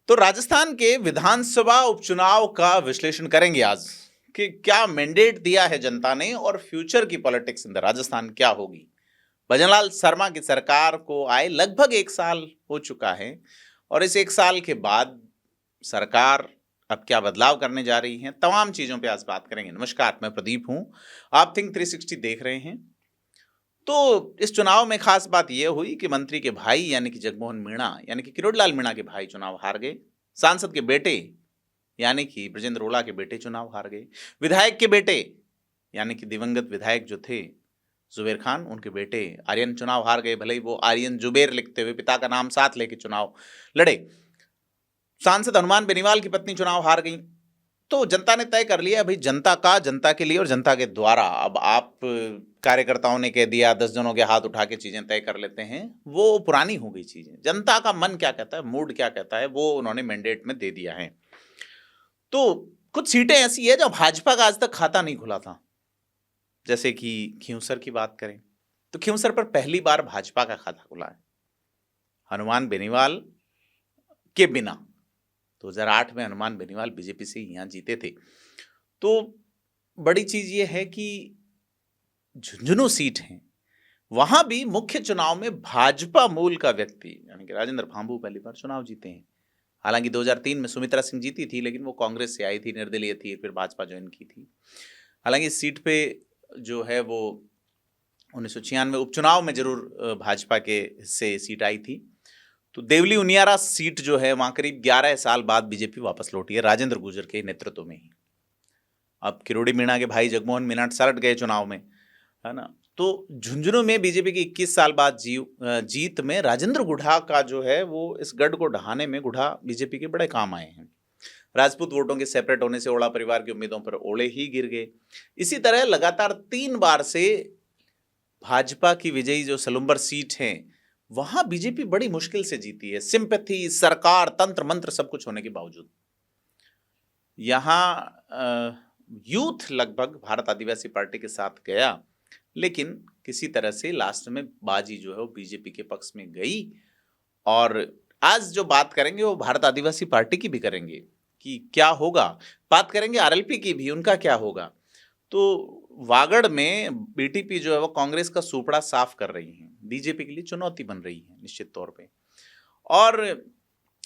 तो राजस्थान के विधानसभा उपचुनाव का विश्लेषण करेंगे आज कि क्या मैंडेट दिया है जनता ने और फ्यूचर की पॉलिटिक्स इन द राजस्थान क्या होगी। भजनलाल शर्मा की सरकार को आए लगभग एक साल हो चुका है और इस एक साल के बाद सरकार अब क्या बदलाव करने जा रही है, तमाम चीजों पे आज बात करेंगे। नमस्कार, मैं प्रदीप हूं, आप थिंक 360 देख रहे हैं। तो इस चुनाव में खास बात यह हुई कि मंत्री के भाई यानी कि जगमोहन मीणा यानी कि किरोड़ीलाल मीणा के भाई चुनाव हार गए। सांसद के बेटे यानी कि ब्रजेंद्र ओला के बेटे चुनाव हार गए। विधायक के बेटे यानी कि दिवंगत विधायक जो थे जुबेर खान, उनके बेटे आर्यन चुनाव हार गए। भले ही वो आर्यन जुबेर लिखते हुए पिता का नाम साथ लेके चुनाव लड़े। सांसद हनुमान बेनीवाल की पत्नी चुनाव हार गई। तो जनता ने तय कर लिया, भाई जनता का, जनता के लिए और जनता के द्वारा। अब आप कार्यकर्ताओं ने कह दिया, 10 जनों के हाथ उठा के चीजें तय कर लेते हैं, वो पुरानी हो गई चीजें। जनता का मन क्या कहता है, मूड क्या कहता है, वो उन्होंने मैंडेट में दे दिया है। तो कुछ सीटें ऐसी है जो भाजपा का आज तक खाता नहीं खुला था। जैसे कि खींवसर की बात करें तो खींवसर पर पहली बार भाजपा का खाता खुला है, हनुमान बेनीवाल के बिना। 2008 में हनुमान बेनीवाल बीजेपी से यहाँ जीते थे। तो बड़ी चीज ये है कि झुंझुनू सीट है, वहां भी मुख्य चुनाव में भाजपा मूल का व्यक्ति यानी कि राजेंद्र भांबू पहली बार चुनाव जीते हैं। हालांकि 2003 में सुमित्रा सिंह जीती थी, लेकिन वो कांग्रेस से आई थी, निर्दलीय थी, फिर भाजपा ज्वाइन की थी। हालांकि इस सीट पे जो है वो 1996 उपचुनाव में जरूर भाजपा के हिस्से सीट आई थी। तो देवली उनियारा सीट जो है वहां करीब 11 साल बाद बीजेपी वापस लौटी है, राजेंद्र गुर्जर के नेतृत्व में ही। अब किरोड़ी मीणा के भाई जगमोहन मीणा सलट गए चुनाव में, है ना। तो झुंझुनू में बीजेपी की 21 साल बाद जीत में राजेंद्र गुढ़ा का जो है वो इस गढ़ को ढहाने में गुढ़ा बीजेपी के बड़े काम आए हैं। राजपूत वोटों के सेपरेट होने से ओड़ा परिवार की उम्मीदों पर ओले ही गिर गए। इसी तरह लगातार 3 बार से भाजपा की विजयी जो सलुम्बर सीट है वहां बीजेपी बड़ी मुश्किल से जीती है। सिंपैथी, सरकार, तंत्र मंत्र सब कुछ होने के बावजूद यहां यूथ लगभग भारत आदिवासी पार्टी के साथ गया, लेकिन किसी तरह से लास्ट में बाजी जो है वो बीजेपी के पक्ष में गई। और आज जो बात करेंगे वो भारत आदिवासी पार्टी की भी करेंगे कि क्या होगा, बात करेंगे आरएलपी की भी, उनका क्या होगा। तो वागड़ में बीटीपी जो है वो कांग्रेस का सुपड़ा साफ कर रही है, बीजेपी के लिए चुनौती बन रही है निश्चित तौर पे। और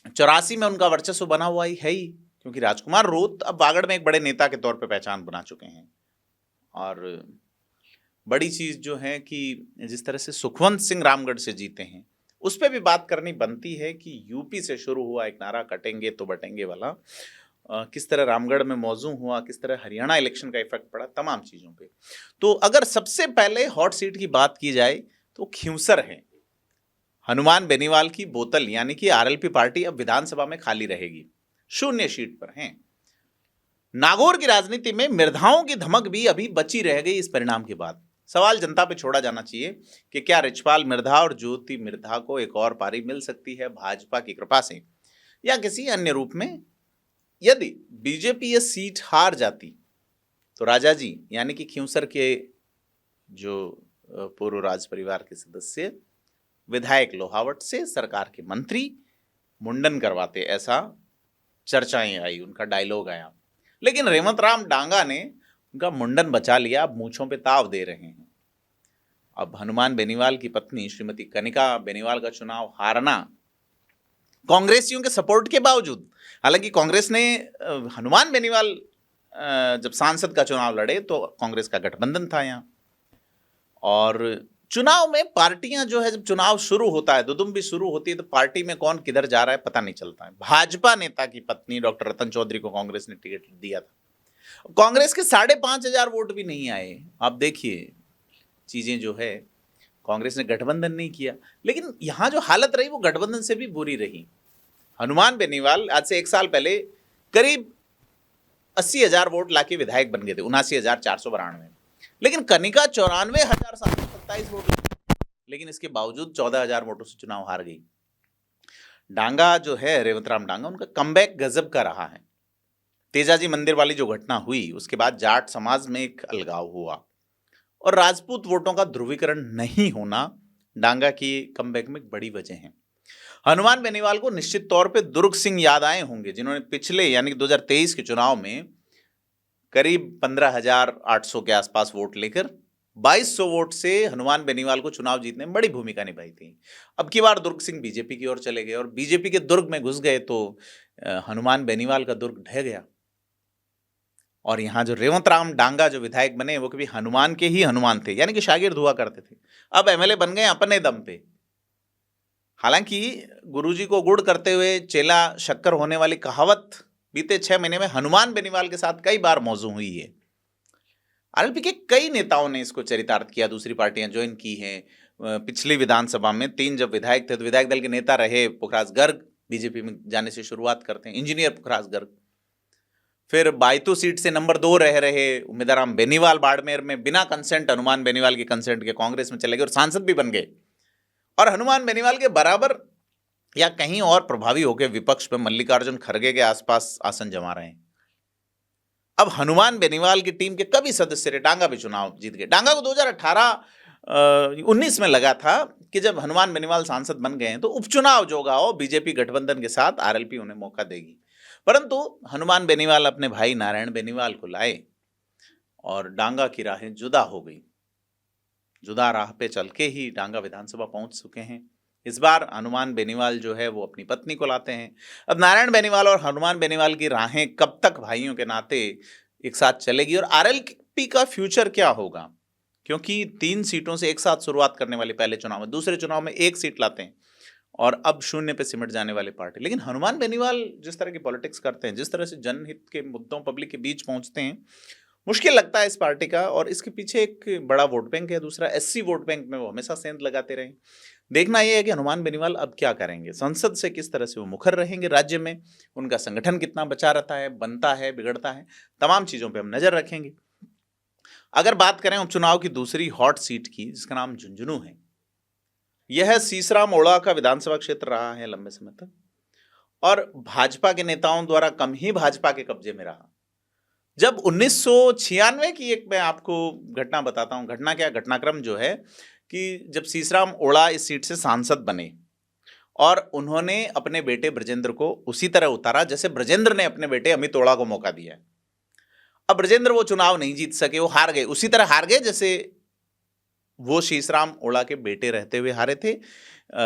84 में उनका वर्चस्व बना हुआ ही है ही, क्योंकि राजकुमार रोत अब वागड़ में एक बड़े नेता के तौर पे पहचान बना चुके हैं। और बड़ी चीज जो है कि जिस तरह से सुखवंत सिंह रामगढ़ से जीते हैं, उस पर भी बात करनी बनती है कि यूपी से शुरू हुआ एक नारा कटेंगे तो बटेंगे वाला किस तरह रामगढ़ में मौजू हुआ, किस तरह हरियाणा इलेक्शन का इफेक्ट पड़ा, तमाम चीजों पे। तो अगर सबसे पहले हॉट सीट की बात की जाए तो खींवसर है। हनुमान बेनीवाल की बोतल यानी कि आरएलपी पार्टी अब विधानसभा में खाली रहेगी, 0 सीट पर है। नागौर की राजनीति में मिर्धाओं की धमक भी अभी बची रह गई इस परिणाम के बाद। सवाल जनता पे छोड़ा जाना चाहिए कि क्या रिचपाल मिर्धा और ज्योति मिर्धा को एक और पारी मिल सकती है भाजपा की कृपा से, या किसी अन्य रूप में। यदि बीजेपी ये सीट हार जाती तो राजा जी यानी कि खींवसर के जो पूर्व राज परिवार के सदस्य विधायक लोहावट से सरकार के मंत्री मुंडन करवाते, ऐसा चर्चाएं आई, उनका डायलॉग आया। लेकिन रेवंत राम डांगा ने उनका मुंडन बचा लिया, अब मूंछों पे ताव दे रहे हैं। अब हनुमान बेनीवाल की पत्नी श्रीमती कनिका बेनीवाल का चुनाव हारना कांग्रेसियों के सपोर्ट के बावजूद, हालांकि कांग्रेस ने हनुमान बेनीवाल जब सांसद का चुनाव लड़े तो कांग्रेस का गठबंधन था यहाँ। और चुनाव में पार्टियां जो है, जब चुनाव शुरू होता है, दुदुम भी शुरू होती है, तो पार्टी में कौन किधर जा रहा है पता नहीं चलता है। भाजपा नेता की पत्नी डॉक्टर रतन चौधरी को कांग्रेस ने टिकट दिया था, कांग्रेस के 5,500 वोट भी नहीं आए। आप देखिए चीजें जो है, कांग्रेस ने गठबंधन नहीं किया। लेकिन यहां जो हालत रही वो गठबंधन से भी बुरी रही। हनुमान बेनीवाल आज से 1 साल पहले करीब 80,000 वोट लाके विधायक बन गए थे, 79,492। लेकिन कनिका 94,727 वोट, लेकिन इसके बावजूद 14,000 वोटों से चुनाव हार गई। डांगा जो है, रेवंत राम डांगा, उनका कमबैक गजब का रहा है। तेजाजी मंदिर वाली जो घटना हुई उसके बाद जाट समाज में एक अलगाव हुआ और राजपूत वोटों का ध्रुवीकरण नहीं होना डांगा की कमबैक में एक बड़ी वजह है। हनुमान बेनीवाल को निश्चित तौर पे दुर्ग सिंह याद आए होंगे, जिन्होंने पिछले यानी कि 2023 के चुनाव में करीब 15,800 के आसपास वोट लेकर 2200 वोट से हनुमान बेनीवाल को चुनाव जीतने में बड़ी भूमिका निभाई थी। अब की बार दुर्ग सिंह बीजेपी की ओर चले गए और बीजेपी के दुर्ग में घुस गए तो हनुमान बेनीवाल का दुर्ग ढह गया। और यहाँ जो रेवंत राम डांगा जो विधायक बने वो कभी हनुमान के ही हनुमान थे, यानी कि शागिर्द हुआ करते थे, अब एमएलए बन गए अपने दम पे। हालांकि गुरुजी को गुड़ करते हुए चेला शक्कर होने वाली कहावत बीते 6 महीने में हनुमान बेनीवाल के साथ कई बार मौजू हुई है। आरएलपी के कई नेताओं ने इसको चरितार्थ किया, दूसरी पार्टियां ज्वाइन की हैं। पिछली विधानसभा में 3 जब विधायक थे तो विधायक दल के नेता रहे पुखराज गर्ग, बीजेपी में जाने से शुरुआत करते हैं इंजीनियर पुखराज गर्ग। फिर बायतू सीट से नंबर 2 रहे उम्मीदवार बेनीवाल बाड़मेर में, बिना कंसेंट हनुमान बेनीवाल के कंसेंट के कांग्रेस में चले गए और सांसद भी बन गए। और हनुमान बेनीवाल के बराबर या कहीं और प्रभावी होकर विपक्ष में मल्लिकार्जुन खड़गे के आसपास आसन जमा रहे हैं। अब हनुमान बेनीवाल की टीम के कभी सदस्य रहे, डांगा भी चुनाव जीत गए। डांगा को 2018-19 में लगा था कि जब हनुमान बेनीवाल सांसद बन गए हैं तो उपचुनाव जो होगा वो बीजेपी गठबंधन के साथ आरएलपी उन्हें मौका देगी। परंतु हनुमान बेनीवाल अपने भाई नारायण बेनीवाल को लाए और डांगा की राहें जुदा हो गई। जुदा राह पे चल के ही डांगा विधानसभा पहुंच चुके हैं। इस बार हनुमान बेनीवाल जो है वो अपनी पत्नी को लाते हैं। अब नारायण बेनीवाल और हनुमान बेनीवाल की राहें कब तक भाइयों के नाते एक साथ चलेगी और आरएलपी का फ्यूचर क्या होगा, क्योंकि 3 सीटों से एक साथ शुरुआत करने वाली पहले चुनाव में, दूसरे चुनाव में 1 सीट लाते हैं और अब 0 पे सिमट जाने वाली पार्टी। लेकिन हनुमान बेनीवाल जिस तरह की पॉलिटिक्स करते हैं, जिस तरह से जनहित के मुद्दों पब्लिक के बीच पहुंचते हैं, मुश्किल लगता है इस पार्टी का। और इसके पीछे एक बड़ा वोट बैंक है, दूसरा एससी वोट बैंक में वो हमेशा सेंध लगाते रहे। देखना यह है कि हनुमान बेनीवाल अब क्या करेंगे, संसद से किस तरह से वो मुखर रहेंगे, राज्य में उनका संगठन कितना बचा रहता है, बनता है, बिगड़ता है, तमाम चीजों पे हम नजर रखेंगे। अगर बात करें उपचुनाव की दूसरी हॉट सीट की, जिसका नाम झुंझुनू है, यह सीसराम ओढ़ा का विधानसभा क्षेत्र रहा है लंबे समय तक और भाजपा के नेताओं द्वारा कम ही भाजपा के कब्जे में रहा। जब 1996 की एक मैं आपको घटना बताता हूं, घटना क्या, घटनाक्रम जो है कि जब सीसराम ओढ़ा इस सीट से सांसद बने और उन्होंने अपने बेटे ब्रजेंद्र को उसी तरह उतारा जैसे ब्रजेंद्र ने अपने बेटे अमित ओढ़ा को मौका दिया। अब ब्रजेंद्र वो चुनाव नहीं जीत सके, वो हार गए, उसी तरह हार गए जैसे वो सीसराम ओढ़ा के बेटे रहते हुए हारे थे।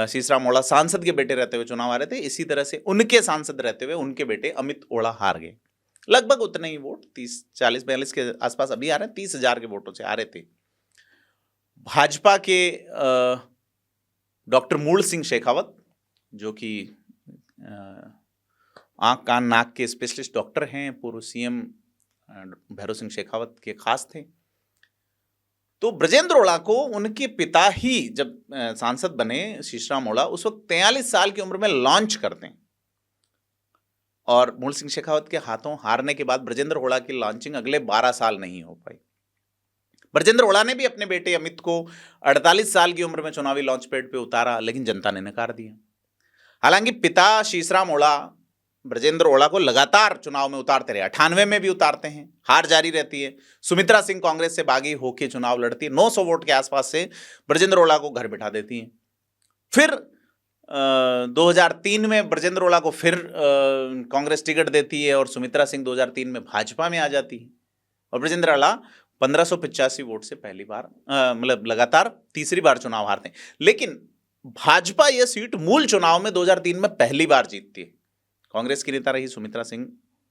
सीसराम ओढ़ा सांसद के बेटे रहते हुए चुनाव हारे थे, इसी तरह से उनके सांसद रहते हुए उनके बेटे अमित ओढ़ा हार गए। लगभग उतने ही वोट, 30-40-42 के आसपास अभी आ रहे हैं, 30,000 के वोटों से आ रहे थे। भाजपा के डॉक्टर मूल सिंह शेखावत, जो कि आंख कान नाक के स्पेशलिस्ट डॉक्टर हैं, पूर्व सीएम भैरव सिंह शेखावत के खास थे, तो ब्रजेंद्र ओढ़ा को उनके पिता ही जब सांसद बने, सीसराम ओढ़ा, उस वक्त 43 साल की उम्र में लॉन्च करते हैं और मूल सिंह शेखावत के हाथों हारने के बाद ब्रजेंद्र ओढ़ा की लॉन्चिंग अगले 12 साल नहीं हो पाई। ब्रजेंद्र ओढ़ा ने भी अपने बेटे अमित को 48 साल की उम्र में चुनावी लॉन्च पैड पे उतारा, लेकिन जनता ने नकार दिया। हालांकि पिता सीसराम ओढ़ा ब्रजेंद्र ओढ़ा को लगातार चुनाव में उतारते रहे, 98 में भी उतारते हैं, हार जारी रहती है। सुमित्रा सिंह कांग्रेस से बागी होकर चुनाव लड़ती है, 900 वोट के आसपास से ब्रजेंद्र ओढ़ा को घर बिठा देती हैं। फिर 2003 में ब्रजेंद्र ओढ़ा को फिर कांग्रेस टिकट देती है और सुमित्रा सिंह 2003 में भाजपा में आ जाती है और ब्रजेंद्र ओढ़ा 1585 वोट से पहली बार मतलब लगातार तीसरी बार चुनाव हारते हैं। लेकिन भाजपा यह सीट मूल चुनाव में 2003 में पहली बार जीतती है, कांग्रेस की नेता रही सुमित्रा सिंह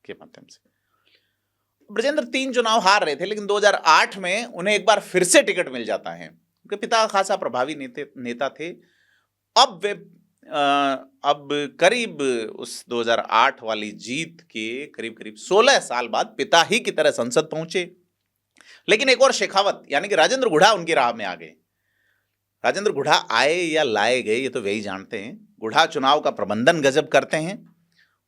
के माध्यम से। ब्रजेंद्र 3 चुनाव हार रहे थे, लेकिन 2008 में उन्हें एक बार फिर से टिकट मिल जाता है। उनके पिता खासा प्रभावी नेता थे। अब वे अब करीब उस 2008 वाली जीत के करीब 16 साल बाद पिता ही की तरह संसद पहुंचे। लेकिन एक और शेखावत यानी कि राजेंद्र गुढ़ा उनकी राह में आ गए। राजेंद्र गुढ़ा आए या लाए गए ये तो वे ही जानते हैं। गुढ़ा चुनाव का प्रबंधन गजब करते हैं।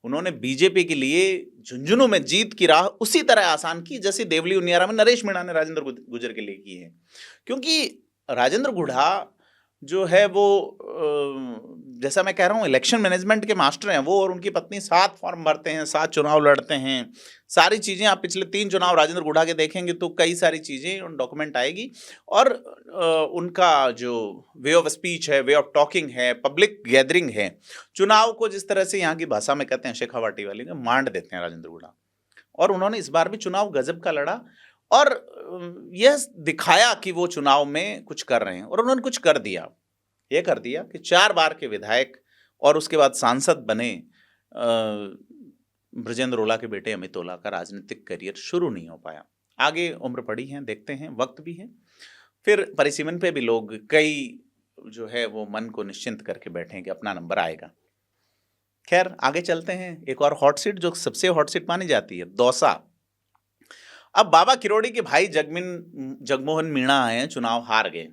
उन्होंने बीजेपी के लिए झुंझुनू में जीत की राह उसी तरह आसान की जैसे देवली उनियारा में नरेश मीणा ने राजेंद्र गुर्जर के लिए की है। क्योंकि राजेंद्र गुढ़ा जो है वो जैसा मैं कह रहा हूँ इलेक्शन मैनेजमेंट के मास्टर हैं वो, और उनकी पत्नी 7 फॉर्म भरते हैं, 7 चुनाव लड़ते हैं। सारी चीज़ें आप पिछले 3 चुनाव राजेंद्र गुढ़ा के देखेंगे तो कई सारी चीज़ें डॉक्यूमेंट आएगी। और उनका जो वे ऑफ स्पीच है, वे ऑफ टॉकिंग है, पब्लिक गैदरिंग है, चुनाव को जिस तरह से यहाँ की भाषा में कहते हैं शेखावाटी वाली में मांड देते हैं राजेंद्र गुढ़ा। और उन्होंने इस बार भी चुनाव गजब का लड़ा और यह दिखाया कि वो चुनाव में कुछ कर रहे हैं, और उन्होंने कुछ कर दिया। ये कर दिया कि 4 बार के विधायक और उसके बाद सांसद बने ब्रजेंद्र ओला के बेटे अमित ओला का राजनीतिक करियर शुरू नहीं हो पाया। आगे उम्र पड़ी है, देखते हैं, वक्त भी है। फिर परिसीमन पे भी लोग कई जो है वो मन को निश्चिंत करके बैठे हैं कि अपना नंबर आएगा। खैर आगे चलते हैं। एक और हॉट सीट जो सबसे हॉट सीट मानी जाती है, दौसा। अब बाबा किरोड़ी के भाई जगमोहन मीणा आए, चुनाव हार गए।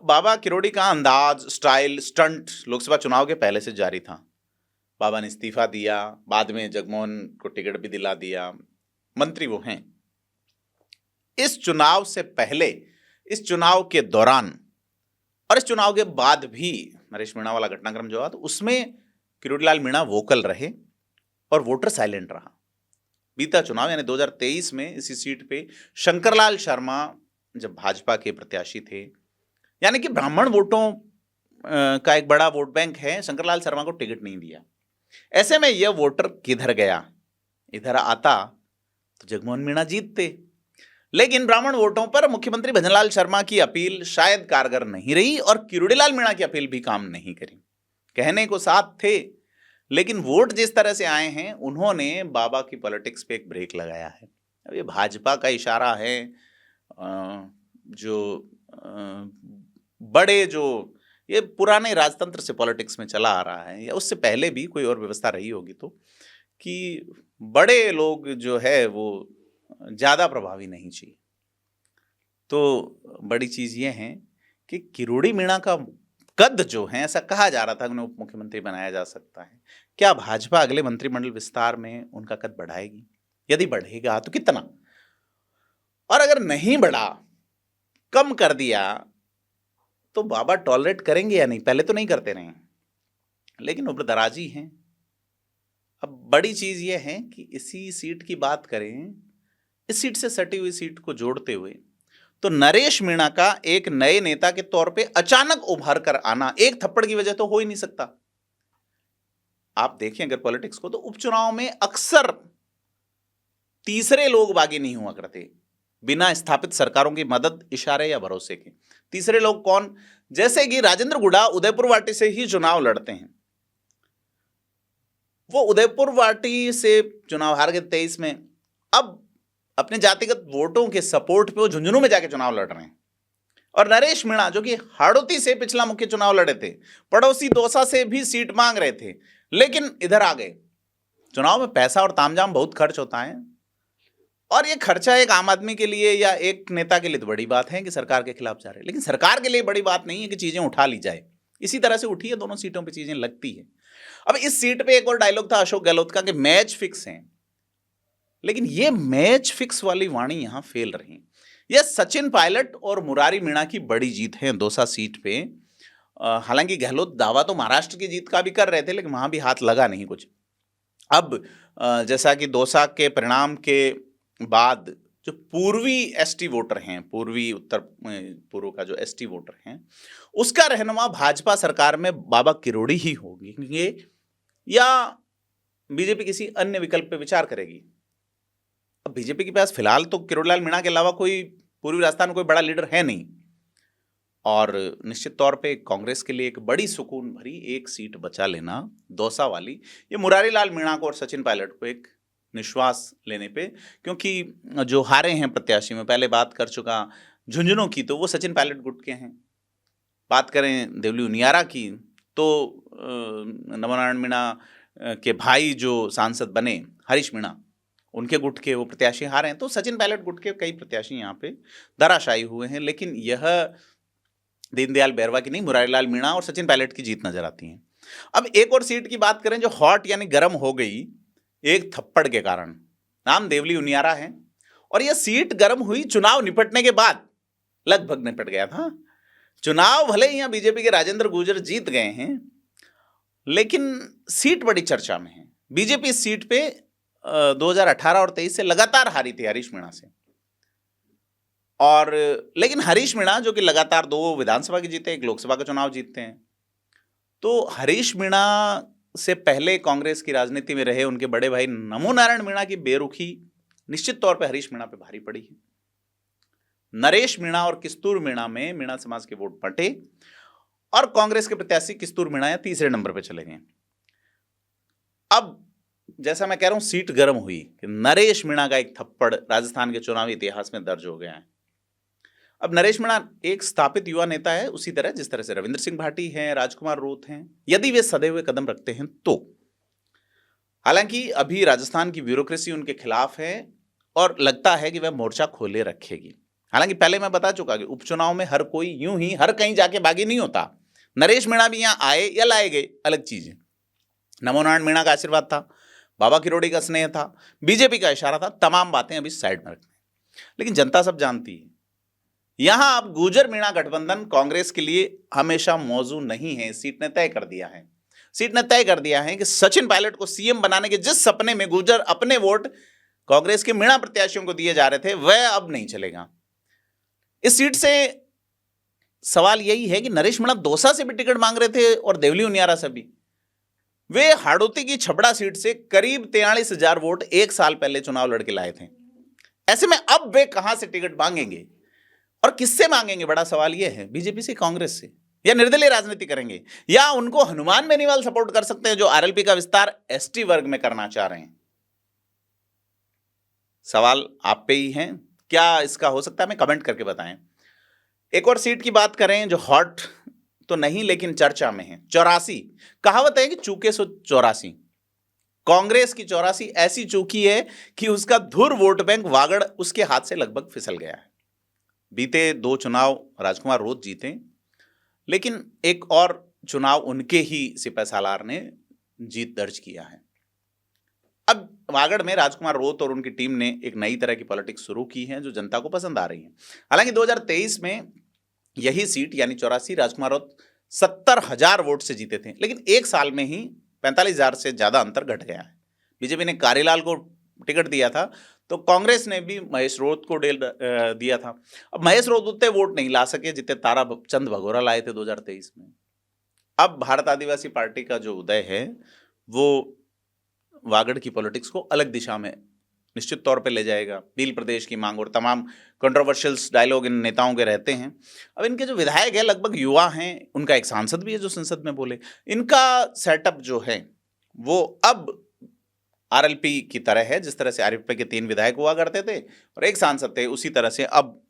बाबा किरोड़ी का अंदाज, स्टाइल, स्टंट लोकसभा चुनाव के पहले से जारी था। बाबा ने इस्तीफा दिया, बाद में जगमोहन को टिकट भी दिला दिया, मंत्री वो हैं। इस चुनाव से पहले, इस चुनाव के दौरान और इस चुनाव के बाद भी नरेश मीणा वाला घटनाक्रम जो हुआ तो उसमें किरोड़ीलाल मीणा वोकल रहे और वोटर साइलेंट रहा। बीता चुनाव यानी 2023 में इसी सीट पे शंकरलाल शर्मा जब भाजपा के प्रत्याशी थे, यानी कि ब्राह्मण वोटों का एक बड़ा वोट बैंक है, शंकरलाल शर्मा को टिकट नहीं दिया। ऐसे में यह वोटर किधर गया? इधर आता तो जगमोहन मीणा जीतते। लेकिन ब्राह्मण वोटों पर मुख्यमंत्री भजनलाल शर्मा की अपील शायद कारगर नहीं रही और किरोड़ीलाल मीणा की अपील भी काम नहीं करी। कहने को साथ थे, लेकिन वोट जिस तरह से आए हैं उन्होंने बाबा की पॉलिटिक्स पे एक ब्रेक लगाया है। अब ये भाजपा का इशारा है, जो बड़े जो ये पुराने राजतंत्र से पॉलिटिक्स में चला आ रहा है, या उससे पहले भी कोई और व्यवस्था रही होगी तो, कि बड़े लोग जो है वो ज़्यादा प्रभावी नहीं चाहिए। तो बड़ी चीज़ ये है कि किरोड़ी मीणा का कद जो है, ऐसा कहा जा रहा था उन्हें उप मुख्यमंत्री बनाया जा सकता है। क्या भाजपा अगले मंत्रिमंडल विस्तार में उनका कद बढ़ाएगी? यदि बढ़ेगा तो कितना? और अगर नहीं बढ़ा, कम कर दिया, तो बाबा टॉलरेट करेंगे या नहीं? पहले तो नहीं करते रहे, लेकिन उम्रदराजी हैं। अब बड़ी चीज ये है कि इसी सीट की बात करें, इस सीट से सटी हुई सीट को जोड़ते हुए तो नरेश मीणा का एक नए नेता के तौर पे अचानक उभर कर आना एक थप्पड़ की वजह तो हो ही नहीं सकता। आप देखें अगर पॉलिटिक्स को, तो उपचुनाव में अक्सर तीसरे लोग बागी नहीं हुआ करते बिना स्थापित सरकारों की मदद, इशारे या भरोसे के। तीसरे लोग कौन? जैसे कि राजेंद्र गुढ़ा उदयपुर वाटी से ही चुनाव लड़ते हैं। वो उदयपुर वाटी से चुनाव हार गए 23 में। अब अपने जातिगत वोटों के सपोर्ट पे वो झुंझुनू में जाके चुनाव लड़ रहे हैं। और नरेश मीणा जो कि हाड़ौती से पिछला मुख्य चुनाव लड़े थे, पड़ोसी दौसा से भी सीट मांग रहे थे, लेकिन इधर आ गए। चुनाव में पैसा और तामझाम बहुत खर्च होता है, और ये खर्चा एक आम आदमी के लिए या एक नेता के लिए तो बड़ी बात है कि सरकार के खिलाफ जा रहे हैं, लेकिन सरकार के लिए बड़ी बात नहीं है कि चीजें उठा ली जाए। इसी तरह से उठी है, दोनों सीटों पे चीजें लगती है। अब इस सीट पे एक और डायलॉग था अशोक गहलोत का कि मैच फिक्स है, लेकिन ये मैच फिक्स वाली वाणी यहां फेल रही। यह सचिन पायलट और मुरारी मीणा की बड़ी जीत है दौसा सीट पे। हालांकि गहलोत दावा तो महाराष्ट्र की जीत का भी कर रहे थे, लेकिन वहां भी हाथ लगा नहीं कुछ। अब जैसा कि दौसा के परिणाम के बाद जो पूर्वी एसटी वोटर हैं, पूर्वी उत्तर पूर्व का जो एसटी वोटर हैं, उसका रहनुमा भाजपा सरकार में बाबा किरोड़ी ही होगी या बीजेपी किसी अन्य विकल्प पे विचार करेगी। अब बीजेपी के पास फिलहाल तो किरोड़ीलाल मीणा के अलावा कोई पूर्वी राजस्थान में कोई बड़ा लीडर है नहीं, और निश्चित तौर पे कांग्रेस के लिए एक बड़ी सुकून भरी एक सीट बचा लेना दौसा वाली, ये मुरारी लाल मीणा को और सचिन पायलट को एक निश्वास लेने पे, क्योंकि जो हारे हैं प्रत्याशी में पहले बात कर चुका झुंझुनू की, तो वो सचिन पायलट गुट के हैं। बात करें देवली उनियारा की तो नवनारायण मीणा के भाई जो सांसद बने हरीश मीणा, उनके गुट के वो प्रत्याशी हारे हैं। तो सचिन पायलट गुट के कई प्रत्याशी यहाँ पे धराशायी हुए हैं, लेकिन यह दीनदयाल बैरवा की नहीं, मुरारीलाल मीणा और सचिन पायलट की जीत नजर आती है। अब एक और सीट की बात करें जो हॉट यानी गर्म हो गई एक थप्पड़ के कारण, नाम देवली उनियारा है, और यह सीट गर्म हुई चुनाव निपटने के बाद, लगभग निपट गया था। चुनाव भले ही यहाँ बीजेपी के राजेंद्र गुर्जर जीत गए हैं, लेकिन सीट बड़ी चर्चा में है। बीजेपी इस सीट पे 2018 और 23 से लगातार हारी थी हरीश मीणा से। और लेकिन हरीश मीणा जो कि लगातार 2 विधानसभा के जीते, 1 लोकसभा का चुनाव जीतते हैं, तो हरीश मीणा से पहले कांग्रेस की राजनीति में रहे उनके बड़े भाई नमो नारायण मीणा की बेरुखी निश्चित तौर पे हरीश मीणा पे भारी पड़ी है। नरेश मीणा और किस्तूर मीणा में मीणा समाज के वोट बंटे और कांग्रेस के प्रत्याशी किस्तूर मीणा या तीसरे नंबर पे चले गए। अब जैसा मैं कह रहा हूं, सीट गर्म हुई कि नरेश मीणा का एक थप्पड़ राजस्थान के चुनावी इतिहास में दर्ज हो गया है। अब नरेश मीणा एक स्थापित युवा नेता है, उसी तरह जिस तरह से रविंद्र सिंह भाटी हैं, राजकुमार रूत हैं, यदि वे सधे हुए कदम रखते हैं तो। हालांकि अभी राजस्थान की ब्यूरोक्रेसी उनके खिलाफ है और लगता है कि वह मोर्चा खोले रखेगी। हालांकि पहले मैं बता चुका कि उपचुनाव में हर कोई यूं ही हर कहीं जाके बागी नहीं होता। नरेश मीणा भी यहां आए या लाए गए अलग चीज है। नमो नारायण मीणा का आशीर्वाद था, बाबा किरोड़ी का स्नेह था, बीजेपी का इशारा था, तमाम बातें अभी साइड में रखते हैं। लेकिन जनता सब जानती है, यहां अब गुर्जर मीणा गठबंधन कांग्रेस के लिए हमेशा मौजू नहीं है। सीट ने तय कर दिया है, सीट ने तय कर दिया है कि सचिन पायलट को सीएम बनाने के जिस सपने में गुर्जर अपने वोट कांग्रेस के मीणा प्रत्याशियों को दिए जा रहे थे, वह अब नहीं चलेगा। इस सीट से सवाल यही है कि नरेश मीणा दौसा से भी टिकट मांग रहे थे और देवली उनियारा से भी। वे हाड़ौती की छबड़ा सीट से करीब 43,000 वोट 1 साल पहले चुनाव लड़के लाए थे। ऐसे में अब वे कहां से टिकट मांगेंगे और किससे मांगेंगे? बड़ा सवाल यह है, बीजेपी से, कांग्रेस से, या निर्दलीय राजनीति करेंगे, या उनको हनुमान बेनीवाल सपोर्ट कर सकते हैं जो आरएलपी का विस्तार एसटी वर्ग में करना चाह रहे हैं। सवाल आप पे ही है, क्या इसका हो सकता है? हमें कमेंट करके बताएं। एक और सीट की बात करें जो हॉट तो नहीं लेकिन चर्चा में है, 84। कहावत है कि चूके सो 84। कांग्रेस की 84 ऐसी चूकी है कि उसका धुर वोट बैंक वागड़ उसके हाथ से लगभग फिसल गया है। बीते 2 चुनाव राजकुमार रूत जीते, लेकिन एक और चुनाव उनके ही सिपहसालार ने जीत दर्ज किया है। अब वागड़ में राजकुमार रूत और उनकी टीम ने एक नई तरह की पॉलिटिक्स शुरू की है जो जनता को पसंद आ रही है। हालांकि 2023 में यही सीट यानी 84 राजकुमार रूत 70,000 वोट से जीते थे, लेकिन 1 साल में ही 45,000 से ज्यादा अंतर घट गया है। बीजेपी ने कारीलाल को टिकट दिया था तो कांग्रेस ने भी महेश रोत को दिया था। अब महेश रोत उतने वोट नहीं ला सके जितने तारा चंद भगोरा लाए थे 2023 में। अब भारत आदिवासी पार्टी का जो उदय है वो वागड़ की पॉलिटिक्स को अलग दिशा में निश्चित तौर पे ले जाएगा। भील प्रदेश की मांग और तमाम कंट्रोवर्शियल डायलॉग इन नेताओं के रहते हैं। अब इनके जो विधायक है लगभग युवा हैं, उनका एक सांसद भी है जो संसद में बोले। इनका सेटअप जो है वो अब आरएलपी की तरह है, जिस तरह से आरएलपी के 3 विधायक हुआ करते थे और 1 सांसद थे, उसी तरह से अब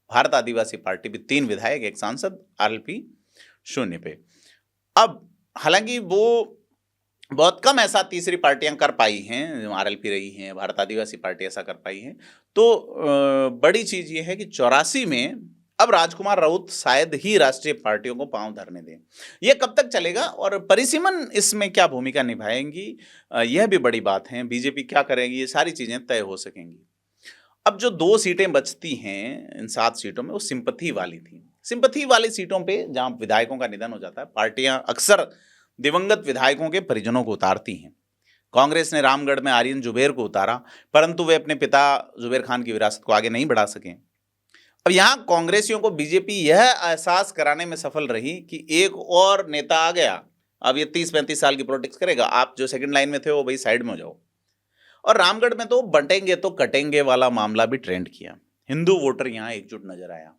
भारत आदिवासी पार्टी भी 3 विधायक 1 सांसद, आरएलपी 0 पे। अब हालांकि वो बहुत कम ऐसा तीसरी पार्टियां कर पाई हैं, आरएलपी रही हैं, भारत आदिवासी पार्टी ऐसा कर पाई है। तो बड़ी चीज ये है कि 84 में अब राजकुमार राउत शायद ही राष्ट्रीय पार्टियों को पांव धरने दें। यह कब तक चलेगा और परिसीमन इसमें क्या भूमिका निभाएंगी, यह भी बड़ी बात है। बीजेपी क्या करेगी, ये सारी चीजें तय हो सकेंगी। अब जो 2 सीटें बचती हैं इन 7 सीटों में, वो सिंपथी वाली थी। सिंपथी वाली सीटों पे जहां विधायकों का निधन हो जाता है, पार्टियां अक्सर दिवंगत विधायकों के परिजनों को उतारती हैं। कांग्रेस ने रामगढ़ में आर्यन जुबेर को उतारा, परंतु वे अपने पिता जुबेर खान की विरासत को आगे नहीं बढ़ा सके। अब यहां कांग्रेसियों को बीजेपी यह एहसास कराने में सफल रही कि एक और नेता आ गया, अब ये 30-35 साल की पॉलिटिक्स करेगा, आप जो सेकंड लाइन में थे वो भाई साइड में हो जाओ। और रामगढ़ में तो बंटेंगे तो कटेंगे वाला मामला भी ट्रेंड किया। हिंदू वोटर यहां एकजुट नजर आया।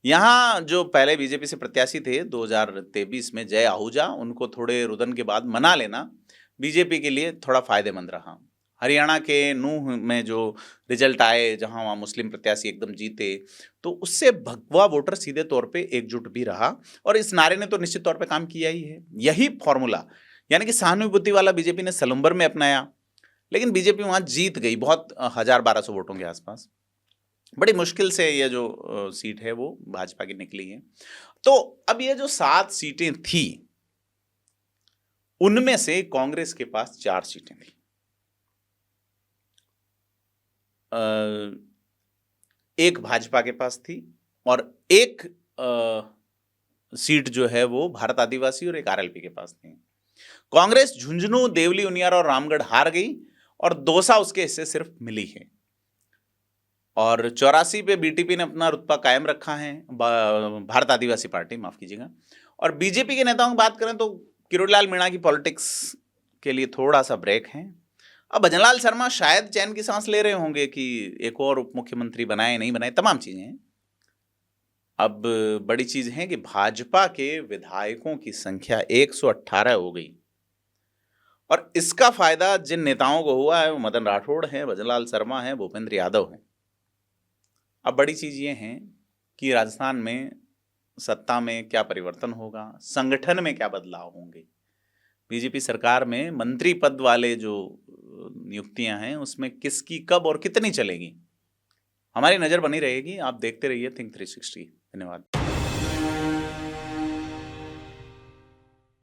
यहां जो पहले बीजेपी से प्रत्याशी थे 2023 में जय आहूजा, उनको थोड़े रुदन के बाद मना लेना बीजेपी के लिए थोड़ा फायदेमंद रहा। हरियाणा के नूह में जो रिजल्ट आए, जहां वहां मुस्लिम प्रत्याशी एकदम जीते, तो उससे भगवा वोटर सीधे तौर पे एकजुट भी रहा और इस नारे ने तो निश्चित तौर पे काम किया ही है। यही फॉर्मूला यानी कि सहानुभूति वाला बीजेपी ने सलुम्बर में अपनाया, लेकिन बीजेपी वहां जीत गई बहुत 1,000-1,200 वोटों के आसपास। बड़ी मुश्किल से ये जो सीट है वो भाजपा की निकली है। तो अब ये जो 7 सीटें थी, उनमें से कांग्रेस के पास 4 सीटें थी। एक भाजपा के पास थी और एक सीट जो है वो भारत आदिवासी और एक आरएलपी के पास थी। कांग्रेस झुंझुनू, देवली, उनियारा और रामगढ़ हार गई और दौसा उसके हिस्से सिर्फ मिली है। और 84 पे बीटीपी ने अपना रुतबा कायम रखा है, भारत आदिवासी पार्टी, माफ कीजिएगा। और बीजेपी के नेताओं की बात करें तो किरोड़ीलाल मीणा की पॉलिटिक्स के लिए थोड़ा सा ब्रेक है। अब भजनलाल शर्मा शायद चैन की सांस ले रहे होंगे कि एक और उप मुख्यमंत्री बनाए नहीं बनाए, तमाम चीजें हैं। अब बड़ी चीज है कि भाजपा के विधायकों की संख्या 118 हो गई और इसका फायदा जिन नेताओं को हुआ है वो मदन राठौड़ हैं, भजनलाल शर्मा हैं, भूपेंद्र यादव हैं। अब बड़ी चीज ये है कि राजस्थान में सत्ता में क्या परिवर्तन होगा, संगठन में क्या बदलाव होंगे। बीजेपी सरकार में मंत्री पद वाले जो नियुक्तियां हैं उसमें किसकी कब और कितनी चलेगी, हमारी नजर बनी रहेगी। आप देखते रहिए थिंक 360। धन्यवाद।